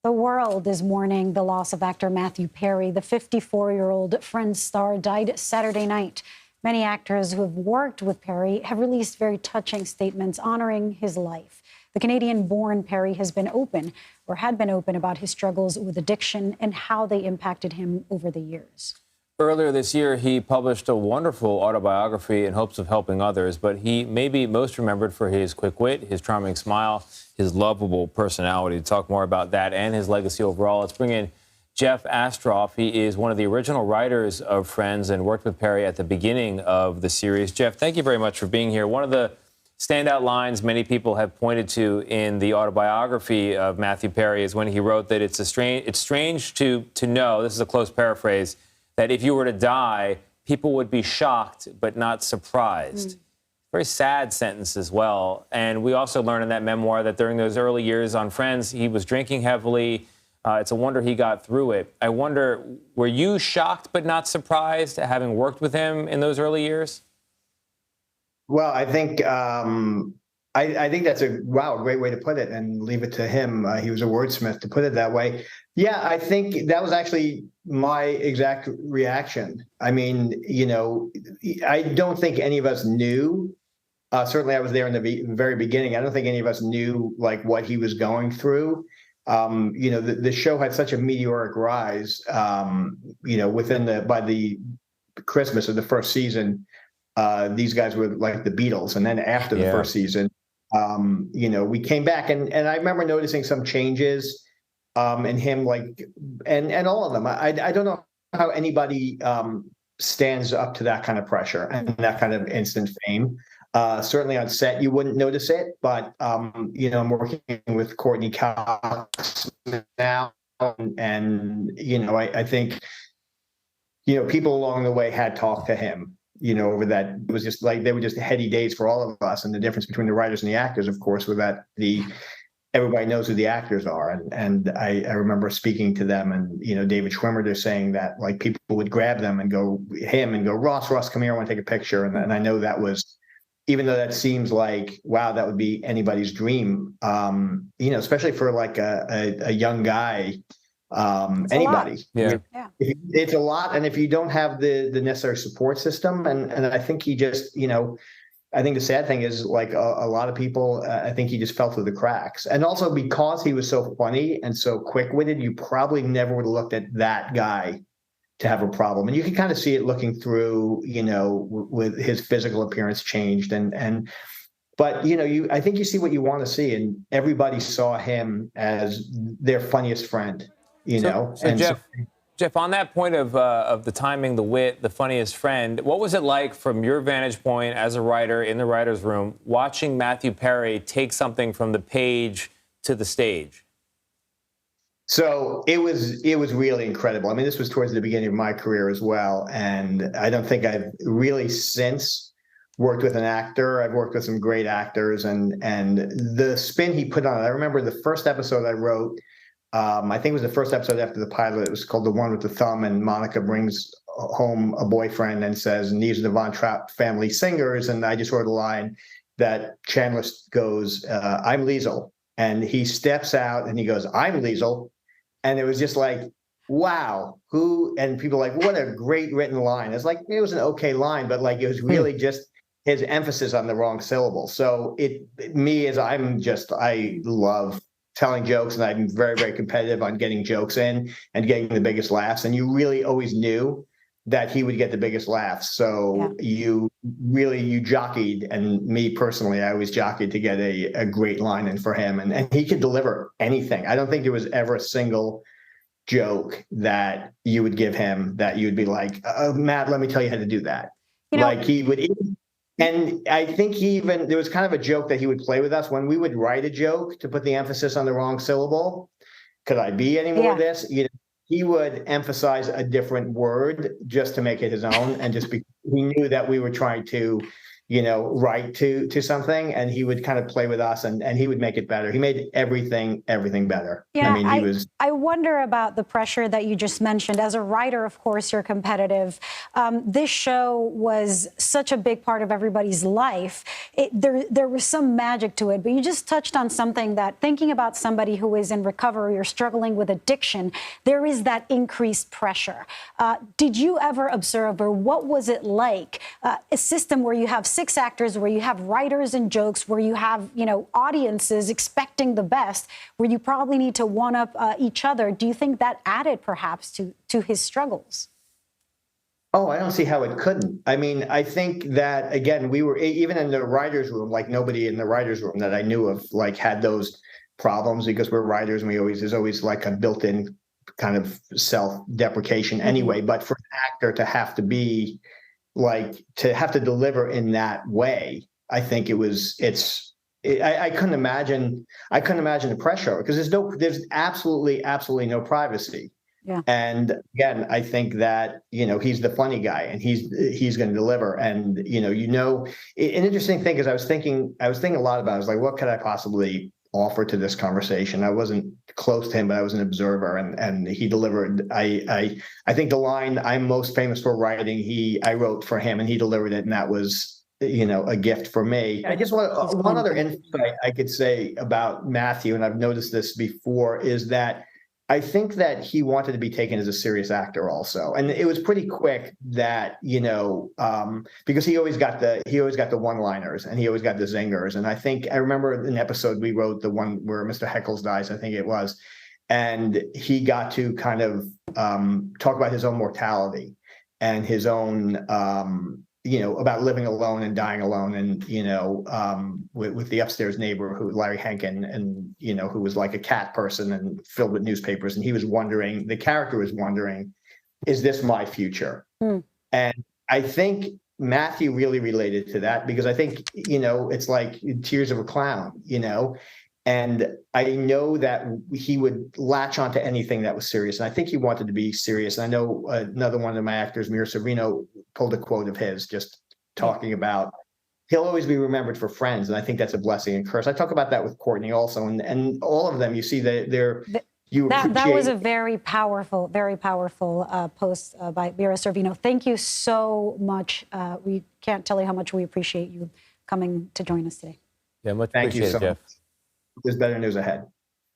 The world is mourning the loss of actor Matthew Perry. The 54-year-old Friends star died Saturday night. Many actors who have worked with Perry have released very touching statements honoring his life. The Canadian-born Perry has been open, or had been open, about his struggles with addiction and how they impacted him over the years. Earlier this year, he published a wonderful autobiography in hopes of helping others, but he may be most remembered for his quick wit, his charming smile, his lovable personality. To talk more about that and his legacy overall, let's bring in Jeff Astrof. He is one of the original writers of Friends and worked with Perry at the beginning of the series. Jeff, thank you very much for being here. One of the standout lines many people have pointed to in the autobiography of Matthew Perry is when he wrote that it's strange to know, this is a close paraphrase, that if you were to die, people would be shocked but not surprised. Very sad sentence as well. And we also learned in that memoir that during those early years on Friends, he was drinking heavily. It's a wonder he got through it. I wonder, were you shocked but not surprised having worked with him in those early years? Well, I think I think that's a great way to put it, and leave it to him. He was a wordsmith to put it that way. Yeah, I think that was actually my exact reaction. I mean, I don't think any of us knew. Certainly, I was there in the very beginning. I don't think any of us knew like what he was going through. The show had such a meteoric rise. By the Christmas of the first season, these guys were like the Beatles, and then after the first season, we came back, and I remember noticing some changes in him, and all of them. I don't know how anybody stands up to that kind of pressure and that kind of instant fame. Certainly on set, you wouldn't notice it, but I'm working with Courtney Cox now, and I think people along the way had talked to him. Over that, it was just like they were just heady days for all of us, and the difference between the writers and the actors, of course, was that everybody knows who the actors are, and I remember speaking to them, and David Schwimmer saying that like people would grab them and go Ross, come here, I want to take a picture, and I know that was, even though that seems like wow, that would be anybody's dream, especially for like a young guy. Anybody. Yeah. It's a lot. And if you don't have the necessary support system, and I think he just, I think the sad thing is like a lot of people, I think he just fell through the cracks. And also because he was so funny and so quick-witted, you probably never would have looked at that guy to have a problem. And you can kind of see it looking through, with his physical appearance changed. But I think you see what you want to see, and everybody saw him as their funniest friend. Jeff, on that point of the timing, the wit, the funniest friend, what was it like from your vantage point as a writer in the writer's room, watching Matthew Perry take something from the page to the stage? So it was really incredible. I mean, this was towards the beginning of my career as well, and I don't think I've really since worked with an actor. I've worked with some great actors, and the spin he put on it. I remember the first episode I wrote. I think it was the first episode after the pilot. It was called The One with the Thumb, and Monica brings home a boyfriend and says, and these are the Von Trapp family singers. And I just wrote a line that Chandler goes, I'm Liesel. And he steps out and he goes, I'm Liesel. And it was just like, wow, who? And people were like, what a great written line. It's like, it was an okay line, but like, it was really just his emphasis on the wrong syllable. So I love telling jokes, and I'm very, very competitive on getting jokes in and getting the biggest laughs. And you really always knew that he would get the biggest laughs. So you jockeyed, and me personally, I always jockeyed to get a great line in for him. And he could deliver anything. I don't think there was ever a single joke that you would give him that you'd be like, Matt, let me tell you how to do that. Like he would. And I think there was kind of a joke that he would play with us when we would write a joke to put the emphasis on the wrong syllable. Could I be any more of this? He would emphasize a different word just to make it his own, and just because he knew that we were trying to, right to something, and he would kind of play with us, and he would make it better. He made everything better. Yeah, I mean, he was. I wonder about the pressure that you just mentioned. As a writer, of course, you're competitive. This show was such a big part of everybody's life. There was some magic to it, but you just touched on something that, thinking about somebody who is in recovery or struggling with addiction, there is that increased pressure. Did you ever observe, or what was it like, a system where you have 6 actors, where you have writers and jokes, where you have, audiences expecting the best, where you probably need to one up each other? Do you think that added perhaps to his struggles? Oh, I don't see how it couldn't. I mean, I think that, again, we were even in the writer's room, like nobody in the writer's room that I knew of like had those problems, because we're writers and there's always like a built-in kind of self-deprecation anyway. But for an actor to have to be to have to deliver in that way, I think I couldn't imagine the pressure, because there's absolutely no privacy. Yeah. And again, I think that, he's the funny guy, and he's going to deliver. And, an interesting thing is I was thinking a lot about it. I was like, what could I possibly offer to this conversation? I wasn't close to him, but I was an observer, and he delivered. I think the line I'm most famous for writing, I wrote for him, and he delivered it. And that was, a gift for me. I just want one other insight I could say about Matthew, and I've noticed this before, is that I think that he wanted to be taken as a serious actor also. And it was pretty quick that, because he always got the one-liners, and he always got the zingers. And I remember an episode we wrote, the one where Mr. Heckles dies, I think it was, and he got to kind of talk about his own mortality and his own about living alone and dying alone, and with the upstairs neighbor, Larry Hankin, and who was like a cat person and filled with newspapers, and the character was wondering, is this my future? And I think Matthew really related to that, because I think it's like Tears of a Clown, and I know that he would latch onto anything that was serious. And I think he wanted to be serious. And I know another one of my actors, Mira Sorvino, pulled a quote of his just talking about, he'll always be remembered for Friends. And I think that's a blessing and curse. I talk about that with Courtney also. And all of them, you see that that was a very powerful post by Mira Sorvino. Thank you so much. We can't tell you how much we appreciate you coming to join us today. Yeah, much Thank you appreciated, so Jeff. much. There's better news ahead.